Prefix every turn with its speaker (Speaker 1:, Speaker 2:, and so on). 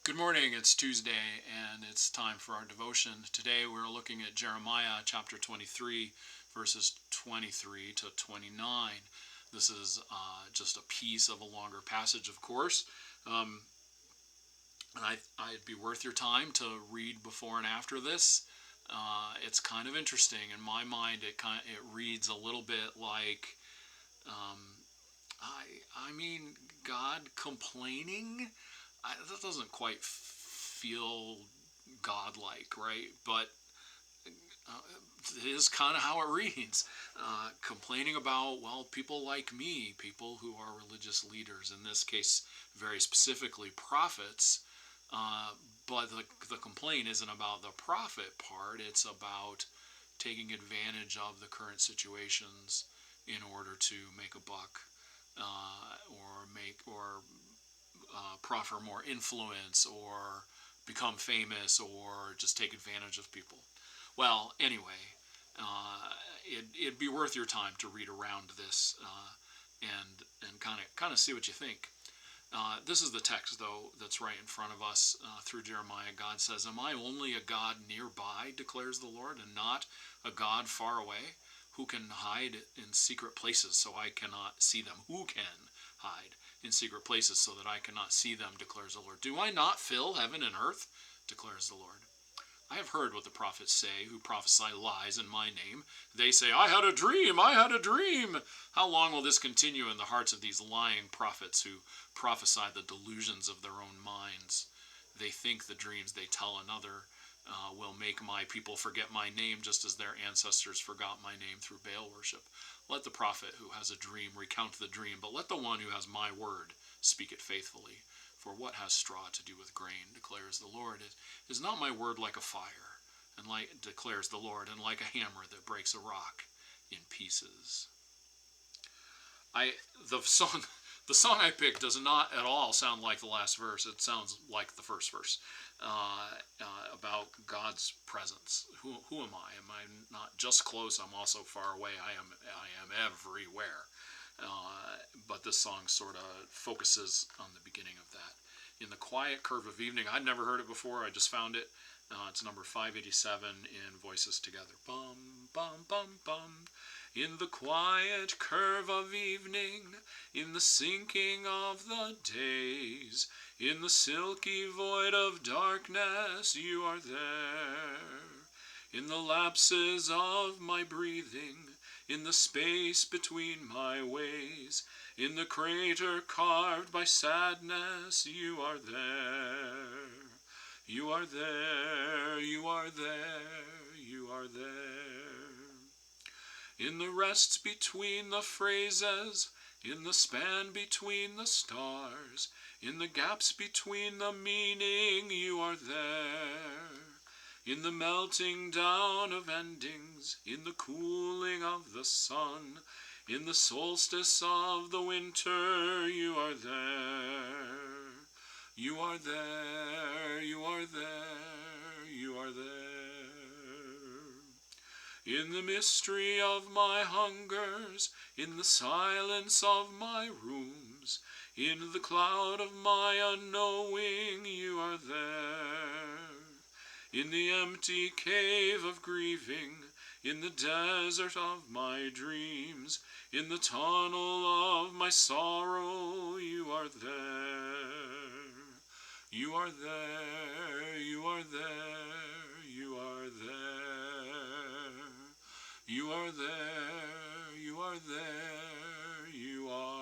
Speaker 1: Good morning, it's Tuesday, and it's time for our devotion. Today we're looking at Jeremiah chapter 23, verses 23 to 29. This is just a piece of a longer passage, of course, and I'd be worth your time to read before and after this. It's kind of interesting. In my mind, it reads a little bit like, um, I mean, God complaining. That doesn't quite feel godlike, right? But it is kind of how it reads. Complaining about, well, people like me, people who are religious leaders, in this case, very specifically prophets. Uh, but the complaint isn't about the prophet part, it's about taking advantage of the current situations in order to make a buck, or proffer more influence, or become famous, or just take advantage of people. Well, anyway, it'd be worth your time to read around this and kind of see what you think. This is the text, though, that's right in front of us through Jeremiah. God says, "Am I only a God nearby, declares the Lord, and not a God far away? Who can hide in secret places so I cannot see them? Who can hide in secret places so that I cannot see them, declares the Lord? Do I not fill heaven and earth, declares the Lord? I have heard what the prophets say, who prophesy lies in my name. They say, I had a dream, I had a dream. How long will this continue in the hearts of these lying prophets who prophesy the delusions of their own minds? They think the dreams they tell another will make my people forget my name, just as their ancestors forgot my name through Baal worship. Let the prophet who has a dream recount the dream, but let the one who has my word speak it faithfully. For what has straw to do with grain, declares the Lord? Is not my word like a fire, and declares the Lord, and like a hammer that breaks a rock in pieces?" I the song the song I picked does not at all sound like the last verse. It sounds like the first verse, about God's presence. Who am I? Am I not just close? I'm also far away. I am everywhere. But this song sort of focuses on the beginning of that. In the quiet curve of evening, I'd never heard it before. I just found it. It's number 587 in Voices Together. Bum, bum, bum, bum. In the quiet curve of evening, in the sinking of the days, in the silky void of darkness, you are there. In the lapses of my breathing, in the space between my ways, in the crater carved by sadness, you are there. You are there, you are there, you are there. In the rests between the phrases, in the span between the stars, in the gaps between the meaning, you are there. In the melting down of endings, in the cooling of the sun, in the solstice of the winter, you are there. You are there, you are there, you are there. In the mystery of my hungers, in the silence of my rooms, in the cloud of my unknowing, you are there. In the empty cave of grieving, in the desert of my dreams, in the tunnel of my sorrow, you are there. You are there, you are there, you are there. You are there, you are there, you are